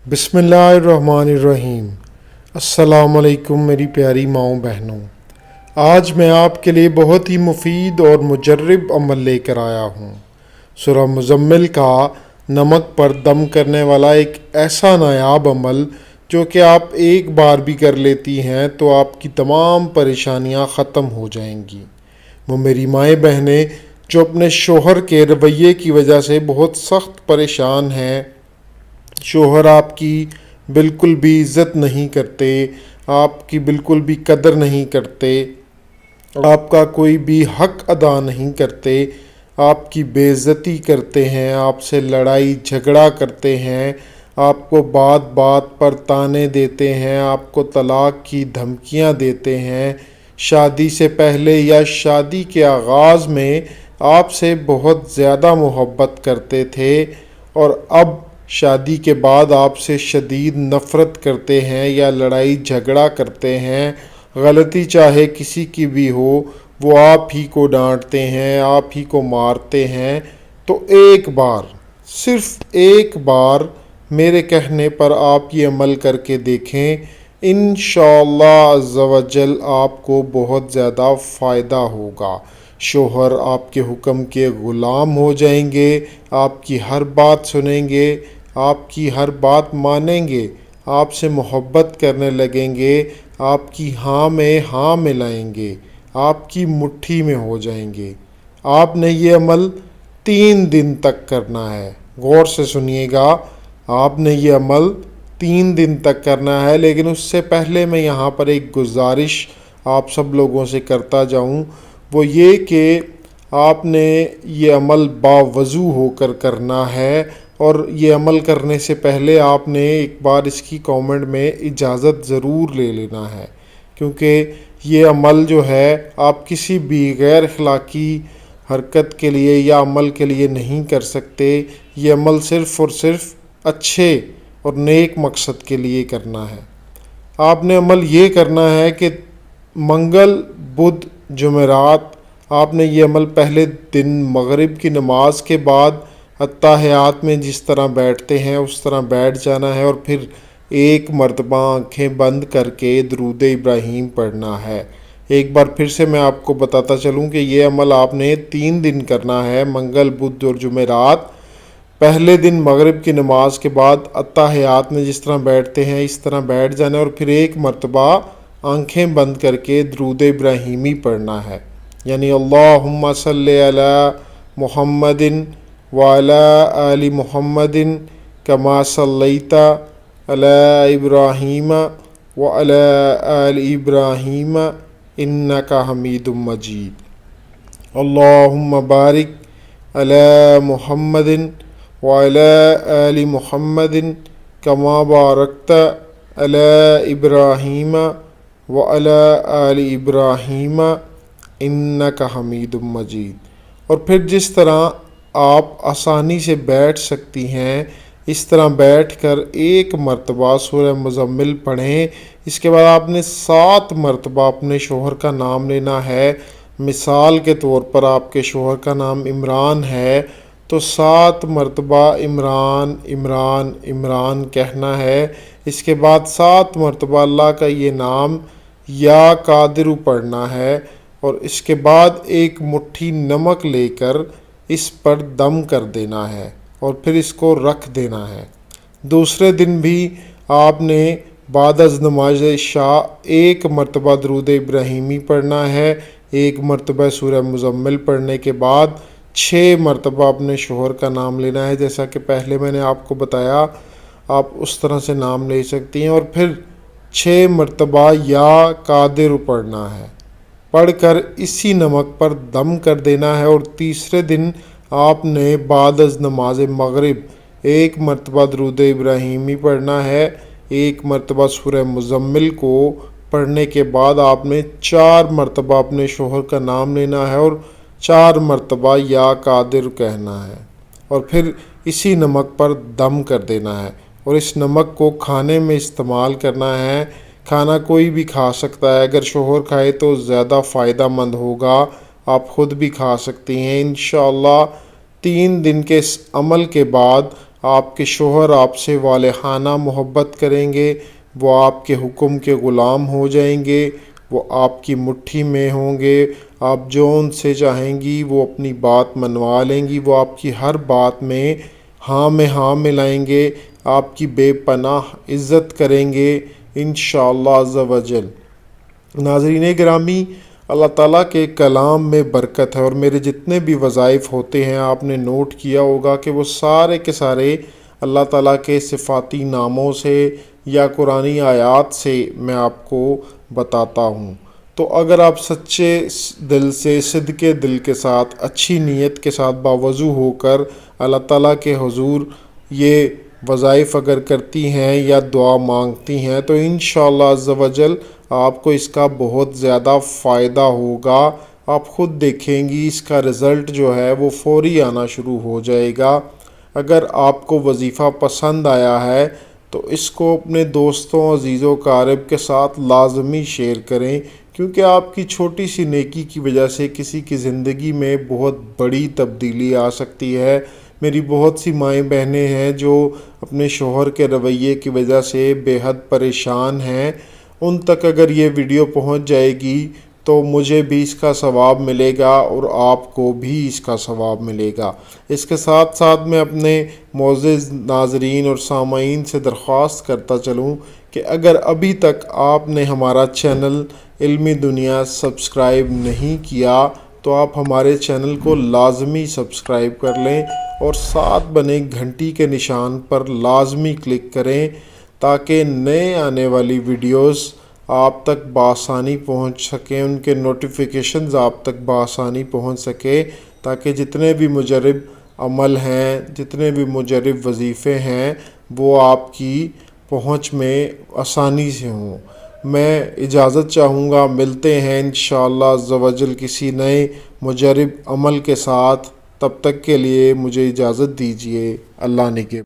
بسم اللہ الرحمن الرحیم۔ السلام علیکم میری پیاری ماؤں بہنوں، آج میں آپ کے لیے بہت ہی مفید اور مجرب عمل لے کر آیا ہوں۔ سورہ مزمل کا نمک پر دم کرنے والا ایک ایسا نایاب عمل جو کہ آپ ایک بار بھی کر لیتی ہیں تو آپ کی تمام پریشانیاں ختم ہو جائیں گی۔ وہ میری مائیں بہنیں جو اپنے شوہر کے رویے کی وجہ سے بہت سخت پریشان ہیں، شوہر آپ کی بالکل بھی عزت نہیں کرتے، آپ کی بالکل بھی قدر نہیں کرتے، آپ کا کوئی بھی حق ادا نہیں کرتے، آپ کی بے عزتی کرتے ہیں، آپ سے لڑائی جھگڑا کرتے ہیں، آپ کو بات بات پر طعنے دیتے ہیں، آپ کو طلاق کی دھمکیاں دیتے ہیں، شادی سے پہلے یا شادی کے آغاز میں آپ سے بہت زیادہ محبت کرتے تھے اور اب شادی کے بعد آپ سے شدید نفرت کرتے ہیں یا لڑائی جھگڑا کرتے ہیں، غلطی چاہے کسی کی بھی ہو وہ آپ ہی کو ڈانٹتے ہیں، آپ ہی کو مارتے ہیں، تو ایک بار، صرف ایک بار میرے کہنے پر آپ یہ عمل کر کے دیکھیں، انشاءاللہ عز و جل آپ کو بہت زیادہ فائدہ ہوگا۔ شوہر آپ کے حکم کے غلام ہو جائیں گے، آپ کی ہر بات سنیں گے، آپ کی ہر بات مانیں گے، آپ سے محبت کرنے لگیں گے، آپ کی ہاں میں ہاں ملائیں گے، آپ کی مٹھی میں ہو جائیں گے۔ آپ نے یہ عمل 3 دن تک کرنا ہے، غور سے سنیے گا، آپ نے یہ عمل 3 دن تک کرنا ہے، لیکن اس سے پہلے میں یہاں پر ایک گزارش آپ سب لوگوں سے کرتا جاؤں، وہ یہ کہ آپ نے یہ عمل باوضو ہو کر کرنا ہے، اور یہ عمل کرنے سے پہلے آپ نے ایک بار اس کی کامنٹ میں اجازت ضرور لے لینا ہے، کیونکہ یہ عمل جو ہے آپ کسی بھی غیر اخلاقی حرکت کے لیے یا عمل کے لیے نہیں کر سکتے۔ یہ عمل صرف اور صرف اچھے اور نیک مقصد کے لیے کرنا ہے۔ آپ نے عمل یہ کرنا ہے کہ منگل، بدھ، جمعرات آپ نے یہ عمل پہلے دن مغرب کی نماز کے بعد اتحیات میں جس طرح بیٹھتے ہیں اس طرح بیٹھ جانا ہے، اور پھر ایک مرتبہ آنکھیں بند کر کے درود ابراہیم پڑھنا ہے۔ ایک بار پھر سے میں آپ کو بتاتا چلوں کہ یہ عمل آپ نے 3 دن کرنا ہے، منگل، بدھ اور جمعرات۔ پہلے دن مغرب کی نماز کے بعد اتحیات میں جس طرح بیٹھتے ہیں اس طرح بیٹھ جانا ہے، اور پھر ایک مرتبہ آنکھیں بند کر کے درود ابراہیمی پڑھنا ہے، یعنی اللہم صلی علی محمد وعلی آل محمد کما صلیت علی ابراہیم وعلی آل ابراہیم انک حمید مجید۔ اللہم بارک علی محمد وعلی آل محمد کما بارکت علی ابراہیم وعلی آل ابراہیم انک حمید مجید۔ اور پھر جس طرح آپ آسانی سے بیٹھ سکتی ہیں اس طرح بیٹھ کر ایک مرتبہ سورہ مزمل پڑھیں۔ اس کے بعد آپ نے 7 مرتبہ اپنے شوہر کا نام لینا ہے۔ مثال کے طور پر آپ کے شوہر کا نام عمران ہے تو 7 مرتبہ عمران عمران عمران کہنا ہے۔ اس کے بعد 7 مرتبہ اللہ کا یہ نام یا قادر پڑھنا ہے، اور اس کے بعد ایک مٹھی نمک لے کر اس پر دم کر دینا ہے اور پھر اس کو رکھ دینا ہے۔ دوسرے دن بھی آپ نے بعد از نماز عشاء 1 مرتبہ درود ابراہیمی پڑھنا ہے، 1 مرتبہ سورہ مزمل پڑھنے کے بعد 6 مرتبہ اپنے شوہر کا نام لینا ہے، جیسا کہ پہلے میں نے آپ کو بتایا آپ اس طرح سے نام لے سکتی ہیں، اور پھر 6 مرتبہ یا قادر پڑھنا ہے، پڑھ کر اسی نمک پر دم کر دینا ہے۔ اور تیسرے دن آپ نے بعد از نماز مغرب 1 مرتبہ درود ابراہیمی پڑھنا ہے، 1 مرتبہ سورہ مزمل کو پڑھنے کے بعد آپ نے 4 مرتبہ اپنے شوہر کا نام لینا ہے اور 4 مرتبہ یا قادر کہنا ہے، اور پھر اسی نمک پر دم کر دینا ہے، اور اس نمک کو کھانے میں استعمال کرنا ہے۔ کھانا کوئی بھی کھا سکتا ہے، اگر شوہر کھائے تو زیادہ فائدہ مند ہوگا، آپ خود بھی کھا سکتی ہیں۔ انشاءاللہ 3 دن کے اس عمل کے بعد آپ کے شوہر آپ سے والہانہ محبت کریں گے، وہ آپ کے حکم کے غلام ہو جائیں گے، وہ آپ کی مٹھی میں ہوں گے، آپ جو ان سے چاہیں گی وہ اپنی بات منوا لیں گی، وہ آپ کی ہر بات میں ہاں ملائیں گے، آپ کی بے پناہ عزت کریں گے انشاءاللہ عز و جل۔ ناظرین گرامی، اللہ تعالیٰ کے کلام میں برکت ہے، اور میرے جتنے بھی وظائف ہوتے ہیں آپ نے نوٹ کیا ہوگا کہ وہ سارے کے سارے اللہ تعالیٰ کے صفاتی ناموں سے یا قرآنی آیات سے میں آپ کو بتاتا ہوں۔ تو اگر آپ سچے دل سے، صدقے دل کے ساتھ، اچھی نیت کے ساتھ باوضو ہو کر اللہ تعالیٰ کے حضور یہ وظائف اگر کرتی ہیں یا دعا مانگتی ہیں تو انشاءاللہ عز و جل آپ کو اس کا بہت زیادہ فائدہ ہوگا۔ آپ خود دیکھیں گی اس کا رزلٹ جو ہے وہ فوری آنا شروع ہو جائے گا۔ اگر آپ کو وظیفہ پسند آیا ہے تو اس کو اپنے دوستوں، عزیز و اقارب کے ساتھ لازمی شیئر کریں، کیونکہ آپ کی چھوٹی سی نیکی کی وجہ سے کسی کی زندگی میں بہت بڑی تبدیلی آ سکتی ہے۔ میری بہت سی مائیں بہنیں ہیں جو اپنے شوہر کے رویے کی وجہ سے بے حد پریشان ہیں، ان تک اگر یہ ویڈیو پہنچ جائے گی تو مجھے بھی اس کا ثواب ملے گا اور آپ کو بھی اس کا ثواب ملے گا۔ اس کے ساتھ ساتھ میں اپنے معزز ناظرین اور سامعین سے درخواست کرتا چلوں کہ اگر ابھی تک آپ نے ہمارا چینل علمی دنیا سبسکرائب نہیں کیا تو آپ ہمارے چینل کو لازمی سبسکرائب کر لیں اور ساتھ بنے گھنٹی کے نشان پر لازمی کلک کریں تاکہ نئے آنے والی ویڈیوز آپ تک بآسانی پہنچ سکیں، ان کے نوٹیفیکیشنز آپ تک بآسانی پہنچ سکے، تاکہ جتنے بھی مجرب عمل ہیں، جتنے بھی مجرب وظیفے ہیں وہ آپ کی پہنچ میں آسانی سے ہوں۔ میں اجازت چاہوں گا، ملتے ہیں انشاءاللہ عز و جل کسی نئے مجرب عمل کے ساتھ، تب تک کے لیے مجھے اجازت دیجیے۔ اللہ نگہبان۔